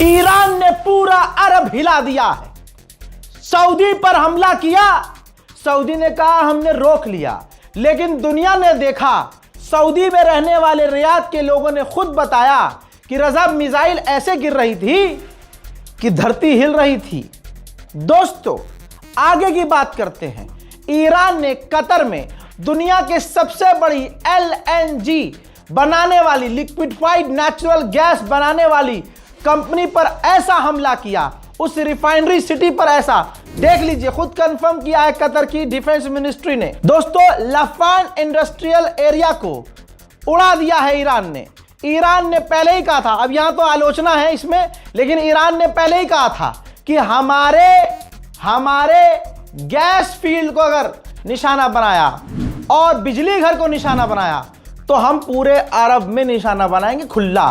Iran ने पूरा अरब हिला दिया है। सऊदी पर हमला किया, सऊदी ने कहा हमने रोक लिया, लेकिन दुनिया ने देखा, सऊदी में रहने वाले रियाद के लोगों ने खुद बताया कि रज़ा मिसाइल ऐसे गिर रही थी कि धरती हिल रही थी। दोस्तों, आगे की बात करते हैं। ईरान ने कतर में दुनिया के सबसे बड़ी LNG बनाने वाली, लिक्विफाइड नेचुरल गैस बनाने वाली कंपनी पर ऐसा हमला किया, उस रिफाइनरी सिटी पर ऐसा। देख लीजिए, खुद कंफर्म किया है कतर की डिफेंस मिनिस्ट्री ने। दोस्तों, लफान इंडस्ट्रियल एरिया को उड़ा दिया है ईरान ने। ईरान ने पहले ही कहा था, अब यहां तो आलोचना है इसमें, लेकिन ईरान ने पहले ही कहा था कि हमारे गैस फील्ड को अगर निशाना बनाया और बिजली घर को निशाना बनाया तो हम पूरे अरब में निशाना बनाएंगे खुला।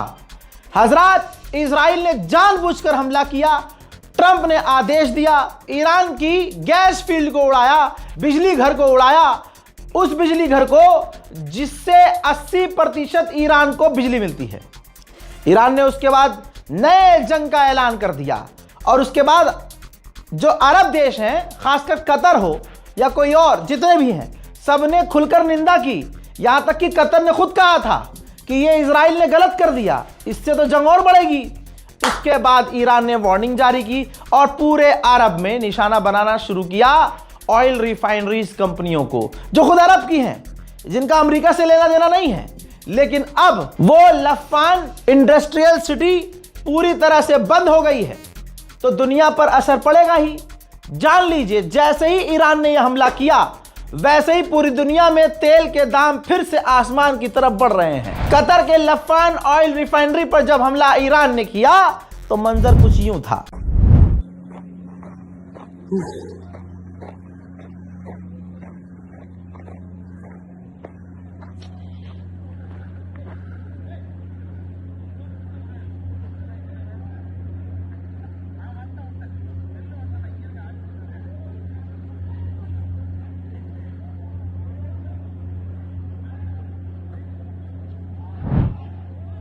हजरात, इजराइल ने जानबूझकर हमला किया। ट्रंप ने आदेश दिया, ईरान की गैस फील्ड को उड़ाया, बिजली घर को उड़ाया, उस बिजली घर को जिससे 80% ईरान को बिजली मिलती है। ईरान ने उसके बाद नए जंग का ऐलान कर दिया और उसके बाद जो अरब देश हैं, खासकर कतर हो या कोई और, जितने भी हैं, सबने खुलकर निंदा की। यहां तक कि कतर ने खुद कहा था कि ये इजराइल ने गलत कर दिया, इससे तो जंग और बढ़ेगी। इसके बाद ईरान ने वार्निंग जारी की और पूरे अरब में निशाना बनाना शुरू किया ऑयल रिफाइनरीज कंपनियों को, जो खुद अरब की हैं, जिनका अमेरिका से लेना देना नहीं है। लेकिन अब वो लफान इंडस्ट्रियल सिटी पूरी तरह से बंद हो गई है, तो दुनिया पर असर पड़ेगा ही। जान लीजिए, जैसे ही ईरान ने यह हमला किया, वैसे ही पूरी दुनिया में तेल के दाम फिर से आसमान की तरफ बढ़ रहे हैं। कतर के लफान ऑयल रिफाइनरी पर जब हमला ईरान ने किया तो मंजर कुछ यूं था।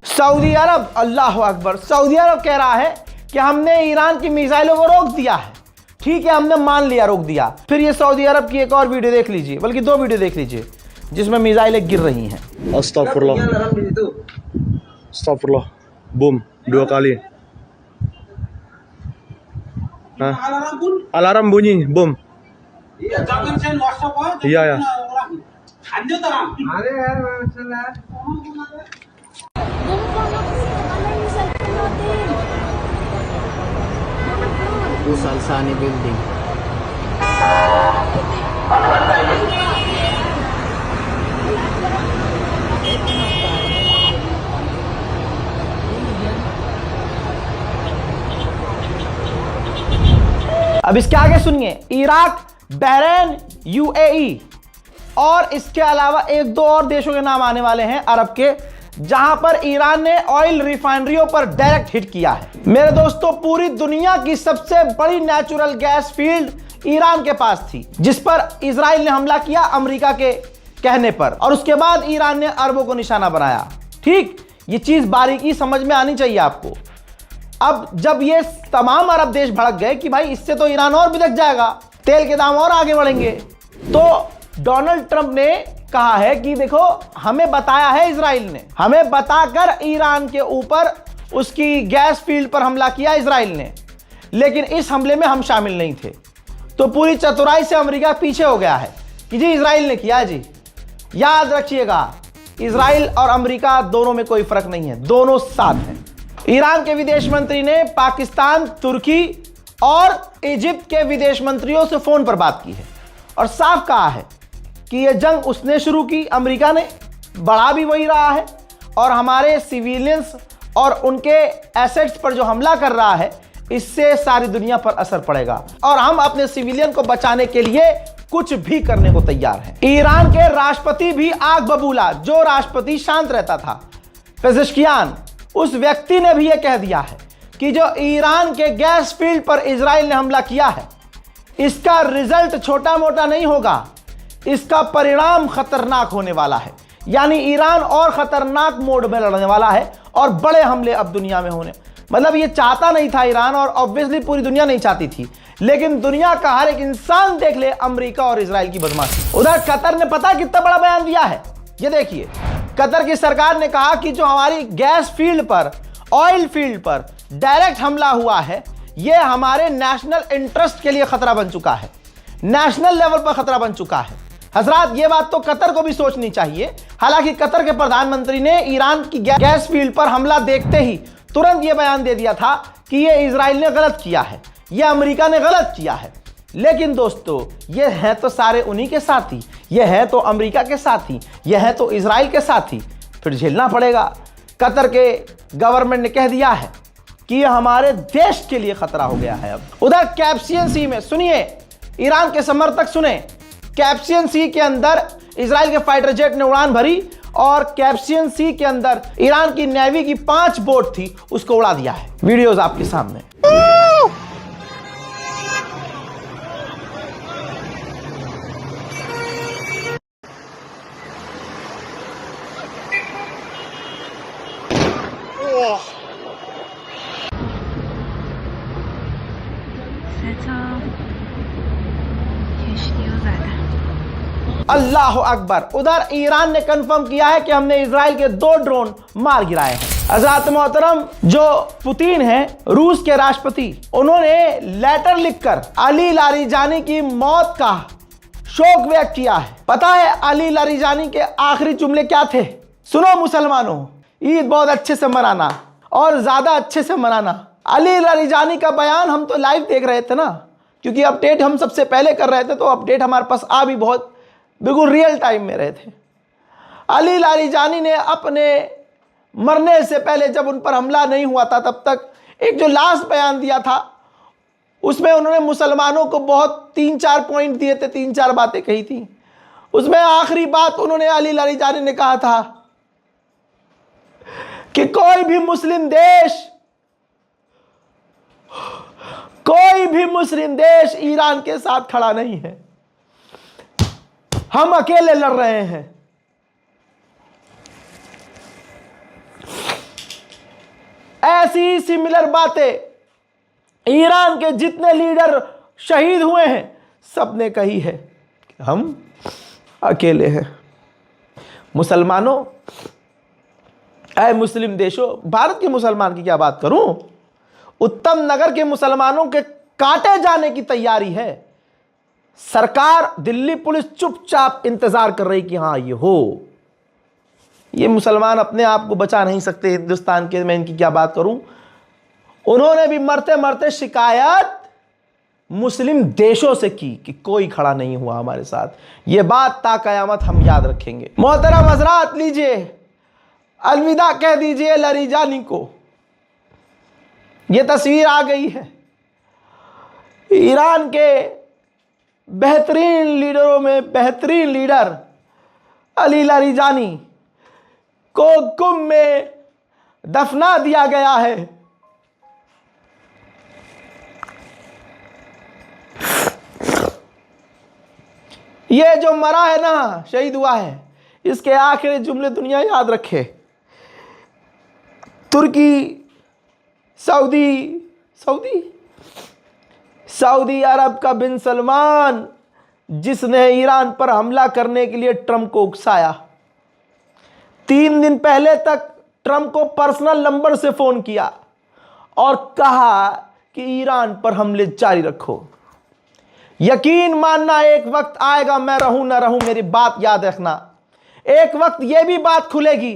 सऊदी अरब, अल्लाह अकबर, सऊदी अरब कह रहा है कि हमने ईरान की मिसाइलों को रोक दिया है। ठीक है, हमने मान लिया, रोक दिया। फिर ये सऊदी अरब की एक और वीडियो देख लीजिए, बल्कि 2 वीडियो देख लीजिए, जिसमें मिसाइलें गिर रही हैं। Astagfirullah. Astagfirullah. Boom, 2 kali. Hah? Alarm bunyi, boom. Iya, jangan send WhatsApp aja. Iya, ya. Lanjut terang. Ada ya, masalah. Uus Al-Sani building. अब इसके आगे सुनिए, इराक, बहरीन, UAE और इसके अलावा 1-2 और देशों के नाम आने वाले हैं अरब के, जहां पर ईरान ने ऑयल रिफाइनरियों पर डायरेक्ट हिट किया है। मेरे दोस्तों, पूरी दुनिया की सबसे बड़ी नेचुरल गैस फील्ड ईरान के पास थी, जिस पर इजराइल ने हमला किया अमेरिका के कहने पर, और उसके बाद ईरान ने अरबों को निशाना बनाया। ठीक, ये चीज बारीकी समझ में आनी चाहिए आपको। अब जब ये तमाम अरब देश भड़क गए कि भाई इससे तो ईरान और बिदक जाएगा, तेल के दाम और आगे बढ़ेंगे, तो डोनाल्ड ट्रंप ने कहा है कि देखो, हमें बताया है इजराइल ने, हमें बताकर ईरान के ऊपर उसकी गैस फील्ड पर हमला किया इजराइल ने, लेकिन इस हमले में हम शामिल नहीं थे। तो पूरी चतुराई से अमेरिका पीछे हो गया है कि जी इजराइल ने किया। जी याद रखिएगा, इजराइल और अमेरिका दोनों में कोई फर्क नहीं है, दोनों साथ हैं। ईरान के विदेश मंत्री ने पाकिस्तान, तुर्की और इजिप्ट के विदेश मंत्रियों से फोन पर बात की है और साफ कहा है कि यह जंग उसने शुरू की, अमेरिका ने, बढ़ा भी वही रहा है, और हमारे सिविलियंस और उनके एसेट्स पर जो हमला कर रहा है, इससे सारी दुनिया पर असर पड़ेगा और हम अपने सिविलियन को बचाने के लिए कुछ भी करने को तैयार हैं। ईरान के राष्ट्रपति भी आग बबूला, जो राष्ट्रपति शांत रहता था, पेजेश्कियान, उस व्यक्ति ने भी यह कह दिया है कि जो ईरान के गैस फील्ड पर इजराइल ने हमला किया है, इसका रिजल्ट छोटा मोटा नहीं होगा, इसका परिणाम खतरनाक होने वाला है। यानी ईरान और खतरनाक मोड में लड़ने वाला है और बड़े हमले अब दुनिया में होने मतलब ये चाहता नहीं था ईरान, और ऑब्वियसली पूरी दुनिया नहीं चाहती थी, लेकिन दुनिया का हर एक इंसान देख ले अमेरिका और इजराइल की बदमाशी। उधर कतर ने पता कितना बड़ा बयान दिया है, ये देखिए। कतर की सरकार ने कहा कि जो हमारी गैस फील्ड पर, ऑयल फील्ड पर डायरेक्ट हमला हुआ है, ये हमारे नेशनल इंटरेस्ट के लिए खतरा बन चुका है, नेशनल लेवल पर खतरा बन चुका है। हजरात, ये बात तो कतर को भी सोचनी चाहिए। हालांकि कतर के प्रधानमंत्री ने ईरान की गैस फील्ड पर हमला देखते ही तुरंत ये बयान दे दिया था कि ये इजराइल ने गलत किया है, ये अमेरिका ने गलत किया है। लेकिन दोस्तों, ये है तो सारे उन्हीं के साथी, ये है तो अमेरिका के साथी, ये है तो इजराइल के साथी, फिर झेलना पड़ेगा। कतर के गवर्नमेंट ने कह दिया है कि ये हमारे देश के लिए खतरा हो गया है। अब उधर कैस्पियन सी में सुनिए, ईरान के समर्थक सुने, कैस्पियन सी के अंदर इजराइल के फाइटर जेट ने उड़ान भरी और कैस्पियन सी के अंदर ईरान की नेवी की 5 बोट थी, उसको उड़ा दिया है। वीडियोस आपके सामने। अल्लाह अकबर। उधर ईरान ने कंफर्म किया है कि हमने इजराइल के 2 ड्रोन मार गिराए हैं। हज़रात मोहतरम, जो पुतिन हैं, रूस के राष्ट्रपति, उन्होंने लेटर लिखकर अली लारीजानी की मौत का शोक व्यक्त किया है। पता है अली लारीजानी के आखिरी जुमले क्या थे? सुनो मुसलमानों, ईद बहुत अच्छे से मनाना और ज्यादा अच्छे से मनाना। अली लारीजानी का बयान हम तो लाइव देख रहे थे ना, क्योंकि अपडेट हम सबसे पहले कर रहे थे, तो अपडेट हमारे पास आ भी बहुत बिल्कुल रियल टाइम में रहे थे। अली लारीजानी ने अपने मरने से पहले, जब उन पर हमला नहीं हुआ था तब तक, एक जो लास्ट बयान दिया था, उसमें उन्होंने मुसलमानों को बहुत 3-4 पॉइंट दिए थे, 3-4 बातें कही थी। उसमें आखिरी बात उन्होंने अली लारीजानी ने कहा था कि कोई भी मुस्लिम देश ईरान के साथ खड़ा नहीं है, हम अकेले लड़ रहे हैं। ऐसी सिमिलर बातें ईरान के जितने लीडर शहीद हुए हैं सबने कही है कि हम अकेले हैं। मुसलमानों, ऐ मुस्लिम देशों, भारत के मुसलमान की क्या बात करूं, उत्तम नगर के मुसलमानों के काटे जाने की तैयारी है। सरकार, दिल्ली पुलिस चुपचाप इंतजार कर रही कि हां ये हो। ये मुसलमान अपने आप को बचा नहीं सकते हिंदुस्तान के, मैं इनकी क्या बात करूं। उन्होंने भी मरते मरते शिकायत मुस्लिम देशों से की कि कोई खड़ा नहीं हुआ हमारे साथ। ये बात ता कयामत हम याद रखेंगे। मोहतरम हजरात, लीजिए अलविदा कह दीजिए लारीजानी को। ये तस्वीर आ गई है ईरान के बेहतरीन लीडरों में बेहतरीन लीडर अली लारीजानी को कुम में दफना दिया गया है। ये जो मरा है ना, शहीद हुआ है, इसके आखिरी जुमले दुनिया याद रखे। तुर्की, सऊदी अरब का बिन सलमान, जिसने ईरान पर हमला करने के लिए ट्रंप को उकसाया। 3 दिन पहले तक ट्रंप को पर्सनल नंबर से फोन किया और कहा कि ईरान पर हमले जारी रखो। यकीन मानना, एक वक्त आएगा, मैं रहूं ना रहूं, मेरी बात याद रखना, एक वक्त यह भी बात खुलेगी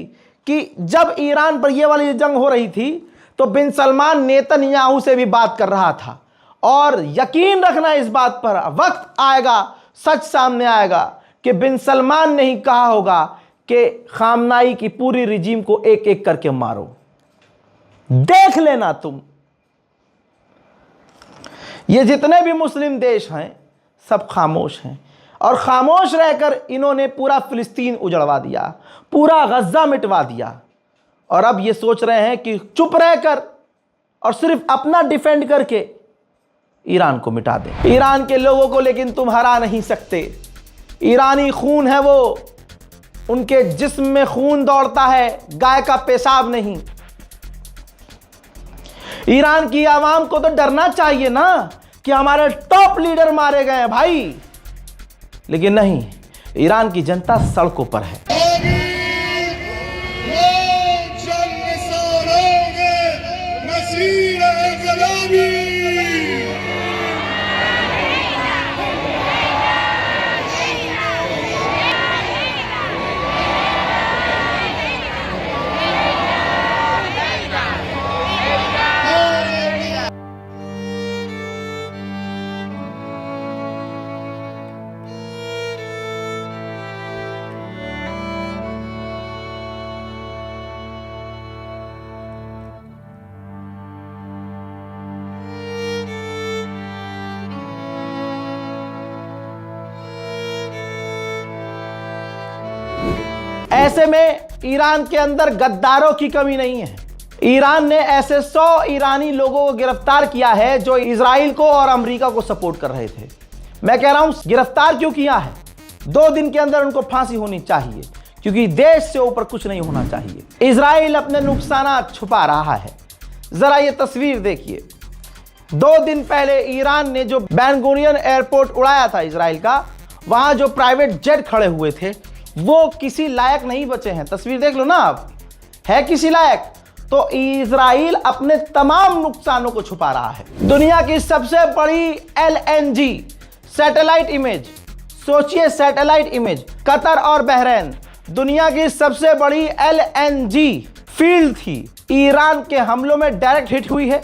कि जब ईरान पर यह वाली जंग हो रही थी तो बिन सलमान नेतन्याहू से भी बात कर रहा था। और यकीन रखना इस बात पर, वक्त आएगा, सच सामने आएगा कि बिन सलमान ने ही कहा होगा कि खामनाई की पूरी रिजीम को एक एक करके मारो। देख लेना तुम। ये जितने भी मुस्लिम देश हैं सब खामोश हैं, और खामोश रहकर इन्होंने पूरा फिलिस्तीन उजड़वा दिया, पूरा गज्जा मिटवा दिया। और अब ये सोच रहे हैं कि चुप रहकर और सिर्फ अपना डिफेंड करके ईरान को मिटा दें। ईरान के लोगों को लेकिन तुम हरा नहीं सकते। ईरानी खून है वो, उनके जिस्म में खून दौड़ता है, गाय का पेशाब नहीं। ईरान की आवाम को तो डरना चाहिए ना कि हमारे टॉप लीडर मारे गए हैं भाई, लेकिन नहीं, ईरान की जनता सड़कों पर है। ऐसे में ईरान के अंदर गद्दारों की कमी नहीं है। ईरान ने ऐसे 100 ईरानी लोगों को गिरफ्तार किया है जो इजराइल को और अमेरिका को सपोर्ट कर रहे थे। मैं कह रहा हूं गिरफ्तार क्यों किया है, 2 दिन के अंदर उनको फांसी होनी चाहिए, क्योंकि देश से ऊपर कुछ नहीं होना चाहिए। इजराइल अपने नुकसान छुपा रहा है। जरा ये तस्वीर देखिए, 2 दिन पहले ईरान ने जो बेन गुरियन एयरपोर्ट उड़ाया था इजराइल का, वहां जो प्राइवेट जेट खड़े हुए थे वो किसी लायक नहीं बचे हैं। तस्वीर देख लो ना आप, है किसी लायक? तो इजराइल अपने तमाम नुकसानों को छुपा रहा है। दुनिया की सबसे बड़ी LNG सैटेलाइट इमेज, सोचिए सैटेलाइट इमेज, कतर और बहरीन दुनिया की सबसे बड़ी LNG फील्ड थी, ईरान के हमलों में डायरेक्ट हिट हुई है।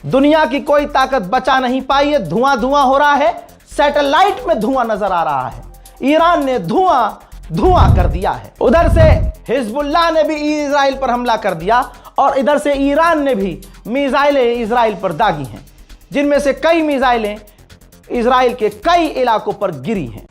दुनिया की कोई ताकत बचा नहीं पाई है, धुआं धुआं हो रहा है, सैटेलाइट में धुआं नजर आ रहा है। ईरान ने धुआं कर दिया है। उधर से हिजबुल्लाह ने भी इजराइल पर हमला कर दिया और इधर से ईरान ने भी मिसाइलें इजराइल पर दागी हैं, जिनमें से कई मिसाइलें इजराइल के कई इलाकों पर गिरी हैं।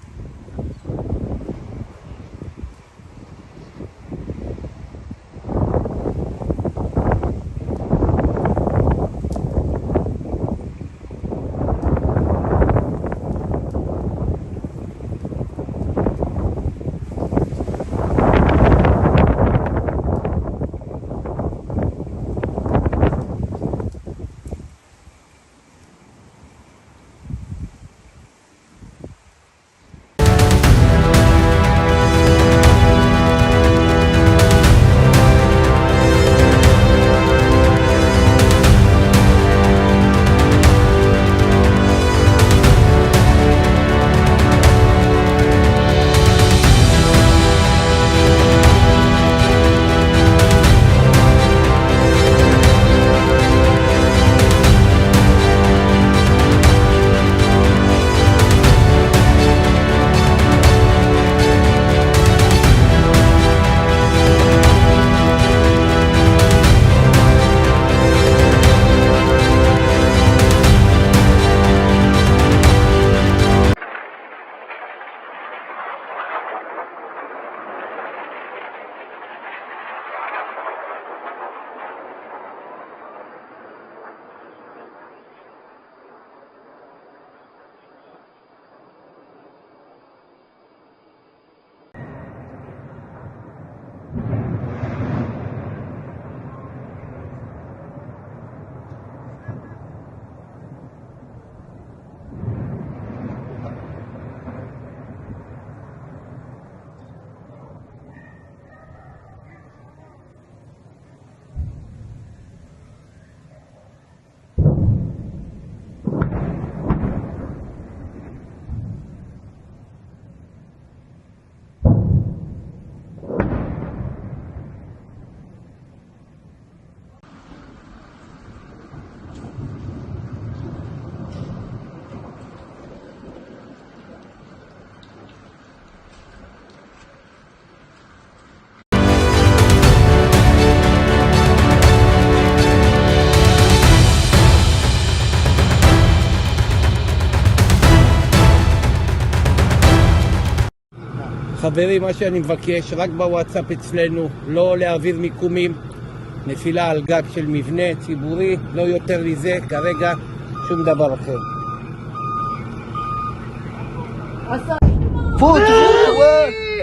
חברים, מה שאני מבקש, רק בוואטסאפ אצלנו, לא להעביר מיקומים, נפילה על גג של מבנה ציבורי, לא יותר מזה, כרגע שום דבר אחר.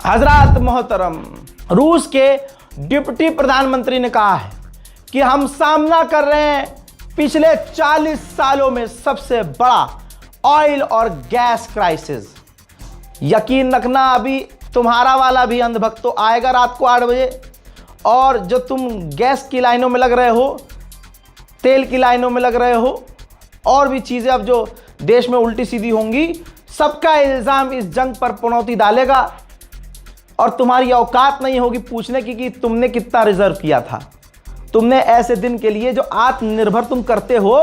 हजरात मोहतरम, रूस के डिप्टी प्रधानमंत्री ने कहा है कि हम सामना कर रहे हैं पिछले 40 सालों में सबसे बड़ा ऑयल और गैस क्राइसिस। यकीन रखना, अभी तुम्हारा वाला भी अंधभक्त तो आएगा रात को 8 बजे, और जो तुम गैस की लाइनों में लग रहे हो, तेल की लाइनों में लग रहे हो, और भी चीज़ें अब जो देश में उल्टी सीधी होंगी, सबका इल्ज़ाम इस जंग पर पनौती डालेगा और तुम्हारी औकात नहीं होगी पूछने की कि तुमने कितना रिजर्व किया था। तुमने ऐसे दिन के लिए जो आत्मनिर्भर तुम करते हो,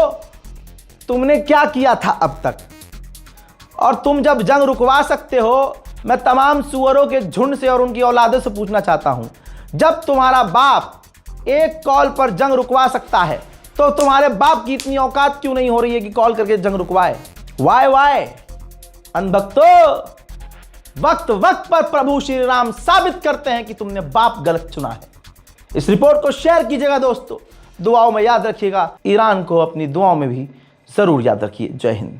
तुमने क्या किया था अब तक? और तुम जब जंग रुकवा सकते हो, मैं तमाम सुअरों के झुंड से और उनकी औलादों से पूछना चाहता हूं, जब तुम्हारा बाप एक कॉल पर जंग रुकवा सकता है, तो तुम्हारे बाप की इतनी औकात क्यों नहीं हो रही है कि कॉल करके जंग रुकवाए? वाई अनभक्तो, वक्त वक्त पर प्रभु श्री राम साबित करते हैं कि तुमने बाप गलत चुना है। इस रिपोर्ट को शेयर कीजिएगा दोस्तों, दुआओं में याद रखिएगा। ईरान को अपनी दुआओं में भी जरूर याद रखिए। जय हिंद।